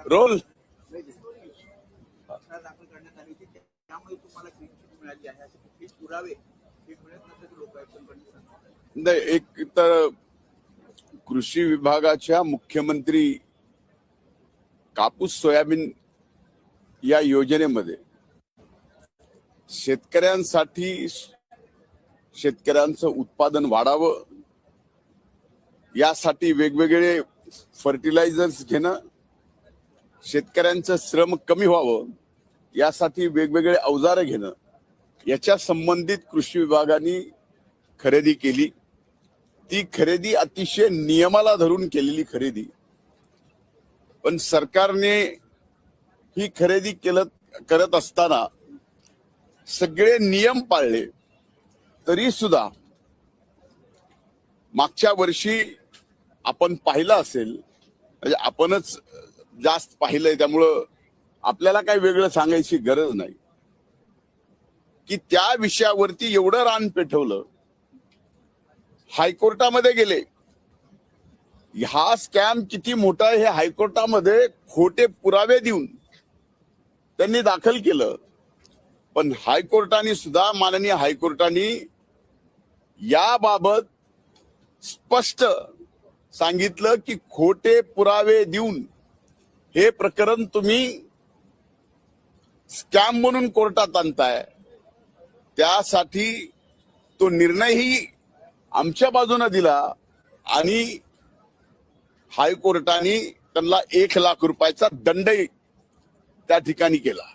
Role दाखल करण्यात आली होती त्यामुळे तुम्हाला क्लीन चिट मिळाली आहे असे कुठलेच पुरावे मिळत नसल्याचं लोकायुक्तांकडून सांगतात. नाही, एक तर कृषी विभागाच्या मुख्यमंत्री कापूस सोयाबीन या योजनेमध्ये शेतकऱ्यांसाठी शेतकऱ्यांचं उत्पादन वाढावं यासाठी वेगवेगळे फर्टिलायझर्स घेणं, शेतकऱ्यांचं श्रम कमी व्हावं यासाठी वेगवेगळे अवजारे घेणं, याच्या संबंधित कृषी विभागाने खरेदी केली. ती खरेदी अतिशय नियमाला धरून केलेली खरेदी, पण सरकारने ही खरेदी करत असताना सगळे नियम पाळले तरी सुद्धा मागच्या वर्षी आपण पाहिलं असेल, म्हणजे आपणच जास्त पाहिलंय त्यामुळं आपल्याला काही वेगळं सांगायची गरज नाही की त्या विषयावरती एवढं रान पेटवलं, हायकोर्टामध्ये गेले. हा स्कॅम किती मोठा आहे हे हायकोर्टामध्ये खोटे पुरावे देऊन त्यांनी दाखल केलं. पण हायकोर्टाने सुद्धा, माननीय हायकोर्टाने याबाबत स्पष्ट सांगितलं की खोटे पुरावे देऊन हे प्रकरण तुम्ही स्कॅम म्हणून कोर्टात आणताय, त्यासाठी तो निर्णयही आमच्या बाजूने दिला आणि हायकोर्टाने त्यांना 1 लाख रुपयाचा दंडही त्या ठिकाणी केला.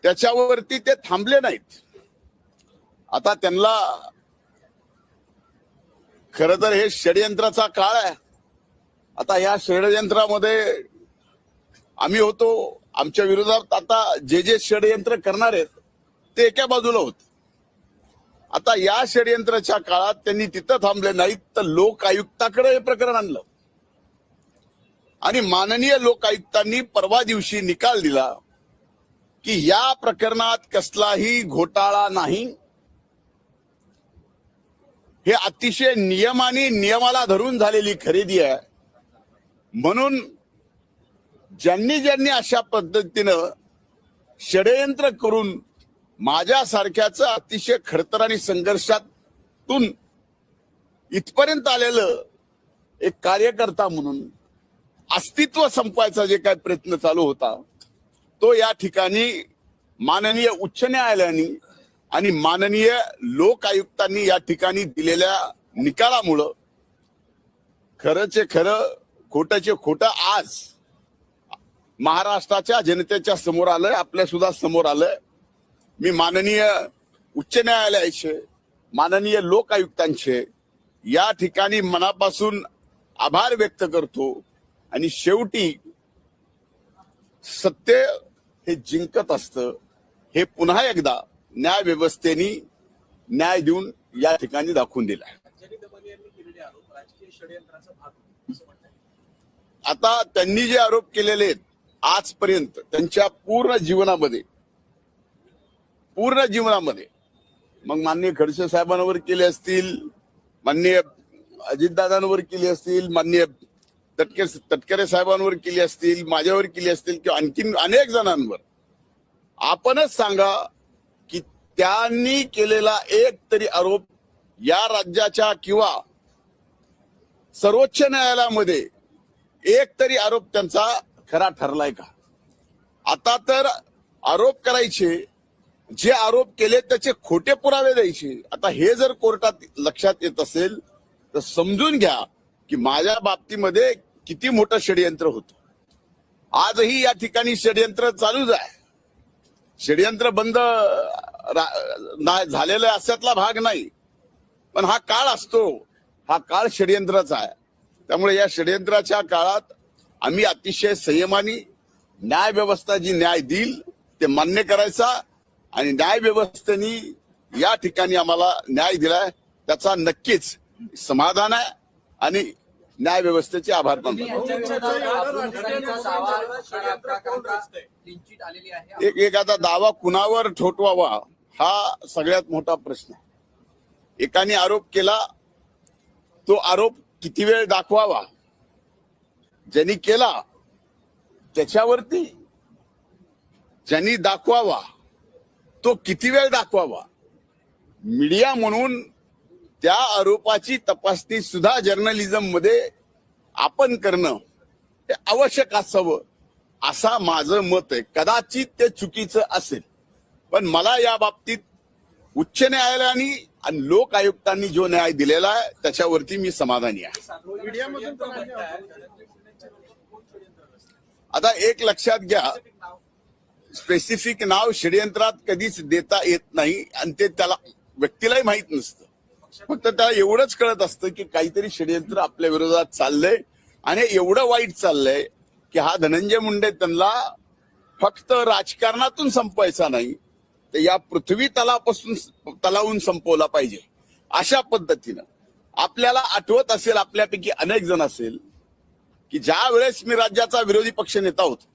त्याच्यावरती ते थांबले नाहीत. आता त्यांना खर तर हे षडयंत्राचा काळ आहे. आता या षडयंत्रामध्ये आम्ही होतो, आमच्या विरोधात आता जे षडयंत्र करणार आहेत ते एका बाजूला होत. आता या षडयंत्राच्या काळात त्यांनी तिथं थांबले नाहीत तर लोक आयुक्ताकडे हे प्रकरण आणलं आणि माननीय लोक आयुक्तांनी परवा दिवशी निकाल दिला की या प्रकरणात कसलाही घोटाळा नाही, हे अतिशय नियमाला धरून झालेली खरेदी आहे. म्हणून ज्यांनी अशा पद्धतीनं षडयंत्र करून माझ्यासारख्याचं अतिशय खडतर आणि संघर्षातून इथपर्यंत आलेलं एक कार्यकर्ता म्हणून अस्तित्व संपवायचा जे काही प्रयत्न चालू होता तो या ठिकाणी माननीय उच्च न्यायालयाने आणि माननीय लोक आयुक्तांनी या ठिकाणी दिलेल्या निकालामुळं खरंचे खरं, खोटंचे खोटं आज महाराष्ट्राच्या जनतेच्या समोर आलंय, आपल्या सुद्धा समोर आलंय. मी माननीय उच्च न्यायालयाचे, माननीय लोक आयुक्तांचे या ठिकाणी मनापासून आभार व्यक्त करतो आणि शेवटी सत्य हे जिंकत असतं हे पुन्हा एकदा न्याय व्यवस्थेने न्याय देऊन या ठिकाणी दाखवून दिलाय. आता त्यांनी जे आरोप केलेले आहेत आजपर्यंत त्यांच्या पूर्ण जीवनामध्ये मग माननीय खडसे साहेबांवर केले असतील, माननीय अजितदादांवर केली असतील, माननीय तटकरे साहेबांवर केली असतील, माझ्यावर केली असतील किंवा आणखीन अनेक जणांवर, आपणच सांगा की त्यांनी केलेला एक तरी आरोप या राज्याच्या किंवा सर्वोच्च न्यायालयामध्ये एक तरी आरोप त्यांचा खरा ठरलाय का? आता तर आरोप करायचे, जे आरोप केले त्याचे खोटे पुरावे द्यायचे. आता हे जर कोर्टात लक्षात येत असेल तर समजून घ्या की माझ्या बाबतीमध्ये किती मोठं षडयंत्र होतं. आजही या ठिकाणी षडयंत्र चालूच आहे. षडयंत्र बंद झालेला अशातला भाग नाही, पण हा काळ असतो, हा काळ षडयंत्राचा आहे. त्यामुळे या षडयंत्राच्या काळात आम्ही अतिशय संयमाने न्याय व्यवस्था जी न्याय देईल ते मान्य करायचा आणि न्याय व्यवस्थेने या ठिकाणी आम्हाला न्याय दिलाय त्याचा नक्कीच समाधान आहे आणि न्याय व्यवस्थेचे आभार मानतो. एक आता दावा कुणावर ठोठवावा हा सगळ्यात मोठा प्रश्न आहे. एकाने आरोप केला, तो आरोप किती वेळ दाखवावा ज्यांनी केला त्याच्यावरती ज्यांनी दाखवावा तो किती वेळ दाखवावा, मीडिया म्हणून त्या आरोपाची तपासणी सुद्धा जर्नलिझम मध्ये आपण करणं हे आवश्यक असावं असा माझं मत आहे. कदाचित ते चुकीचं असेल, पण मला या बाबतीत उच्च न्यायालयाने आणि लोक आयुक्तांनी जो न्याय दिलेला आहे त्याच्यावरती मी समाधानी आहे. मीडियामधून पण आता एक लक्षात घ्या, स्पेसिफिक नाव षडयंत्रात कधीच देता येत नाही आणि ते त्याला व्यक्तीलाही माहित नसतं. फक्त त्याला एवढंच कळत असतं की काहीतरी षडयंत्र आपल्या विरोधात चाललंय आणि एवढं वाईट चाललंय की हा धनंजय मुंडे त्यांना फक्त राजकारणातून संपवायचा नाही तर या पृथ्वी तलावून संपवला पाहिजे. अशा पद्धतीनं आपल्याला आठवत असेल, आपल्यापैकी अनेक जण असेल की ज्या वेळेस मी राज्याचा विरोधी पक्ष नेता होतो,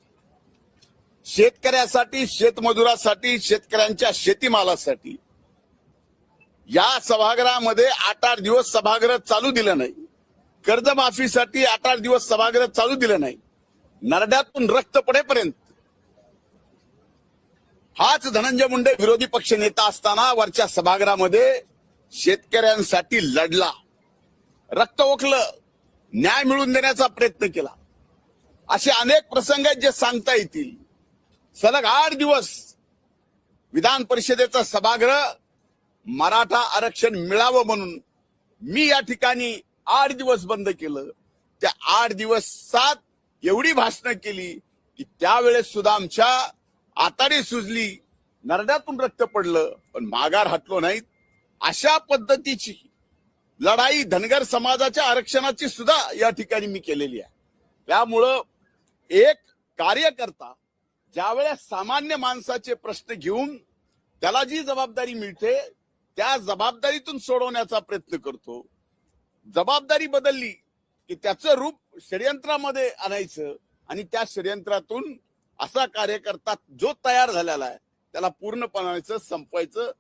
शेतकऱ्यासाठी, शेतमजुरासाठी, शेतकऱ्यांच्या शेतीमालासाठी या सभागृहामध्ये 8-8 दिवस सभागृह चालू दिलं नाही. कर्जमाफीसाठी 8-8 दिवस सभागृह चालू दिलं नाही. नरड्यातून रक्त पडेपर्यंत हाच धनंजय मुंडे विरोधी पक्ष नेता असताना वरच्या सभागृहामध्ये शेतकऱ्यांसाठी लढला, रक्त ओकलं, न्याय मिळवून देण्याचा प्रयत्न केला. असे अनेक प्रसंग आहेत जे सांगता येतील. सलग 8 दिवस विधान परिषदेचा सभागृह मराठा आरक्षण मिळावं म्हणून मी या ठिकाणी 8 दिवस बंद केलं. त्या 8 दिवसात एवढी भाषणं केली की त्यावेळेस सुद्धा आमच्या आताडी सुजली, नरड्यातून रक्त पडलं, पण माघार हटलो नाहीत. अशा पद्धतीची लढाई धनगर समाजाच्या आरक्षणाची सुद्धा या ठिकाणी मी केलेली आहे. त्यामुळं एक कार्यकर्ता ज्यावेळेस सामान्य माणसाचे प्रश्न घेऊन त्याला जी जबाबदारी मिळते त्या जबाबदारीतून सोडवण्याचा प्रयत्न करतो. जबाबदारी बदलली की त्याचं रूप षडयंत्रामध्ये आणायचं आणि त्या षडयंत्रातून असा कार्यकर्ता जो तयार झालेला आहे त्याला पूर्णपणे संपवायचं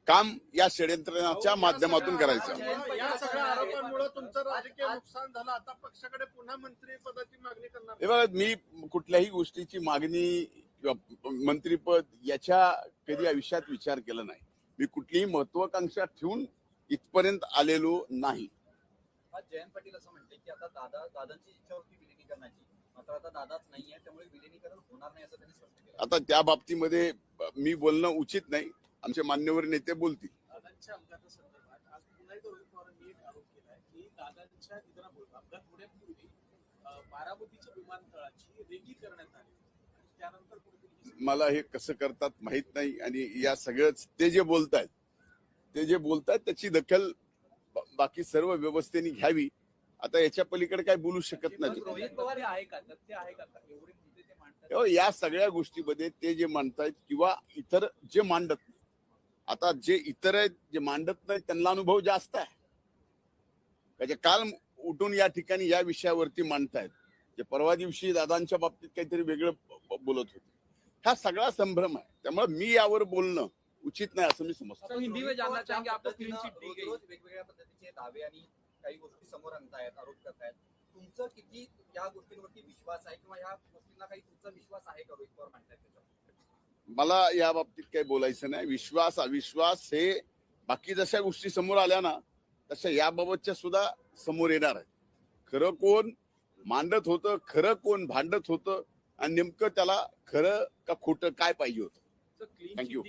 काम या षडयंत्राच्या माध्यमातून करायचं. या सगळ्या आरोपांमुळे तुमचं राजकीय नुकसान झालं. आता पक्षाकडे पुन्हा मंत्री पदाची मागणी करणार? हे बघा, मी कुठल्याही गोष्टीची मागणी किंवा मंत्रीपद याच्या कधी आयुष्यात विचार केला नाही. मी कुठलीही महत्वाकांक्षा ठेवून इथपर्यंत आलेलो नाही. जयंत पाटील असं म्हणते की आता दादांची इच्छा होती विलिनीकरणाची, मात्र आता दादाच नाहीये, त्यामुळे विलिनीकरण होणार नाही असं त्यांनी स्पष्ट केलं. आता त्या बाबतीमध्ये मी बोलणं उचित नाही. आमचे मान्यवर नेते बोलतील. दादांच्या अपघातासंदर्भात आज पुन्हा एकदा रोहित पवारांनी एक आरोप केलाय की दादांच्या निधनामुळे अपघात होण्यापूर्वी बारामतीच्या विमानतळाची रेगी करण्यात आली आणि त्यानंतर मला हे कसं करतात माहित नाही आणि या सगळंच ते जे बोलतायत त्याची दखल बाकी सर्व व्यवस्थेने घ्यावी. आता याच्या पलीकडे काय बोलू शकत नाही. रोहित पवार हे आहे का, तथ्य आहे का, एवढे मुद्दे ते मांडतात? या सगळ्या गोष्टीमध्ये ते जे मांडतायत किंवा इतर जे मांडत नाही, आता जे इतर आहेत जे मांडत नाही त्यांना अनुभव जास्त आहे. त्याचे काल उठून या ठिकाणी या विषयावरती मांडतायत. जे परवा दिवशी दादांच्या बाबतीत काहीतरी वेगळं बोलत होते. हा सगळा संभ्रम आहे. त्यामुळे मी यावर बोलणं उचित नाही असं मी समजतो. हिंदी में जानना चाहेंगे आपको क्लीन चिट दी गई, रोज वेगवेगळ्या पद्धतीचे दावे आणि काही गोष्टी समोर आणतायत, आरोप करतायत. तुमचं किती या गोष्टींवरती विश्वास आहे किंवा या गोष्टींना काही तुमचा विश्वास आहे का रोहित पवार म्हणतायत त्याच्यावर? मला या बाबतीत काही बोलायचं नाही. विश्वास अविश्वास हे बाकी जशा गोष्टी समोर आल्या ना तशा याबाबतच्या सुद्धा समोर येणार आहे. खरं कोण मांडत होतं, खरं कोण भांडत होतं आणि नेमकं त्याला खरं का खोटं काय पाहिजे होतं. थँक्यू.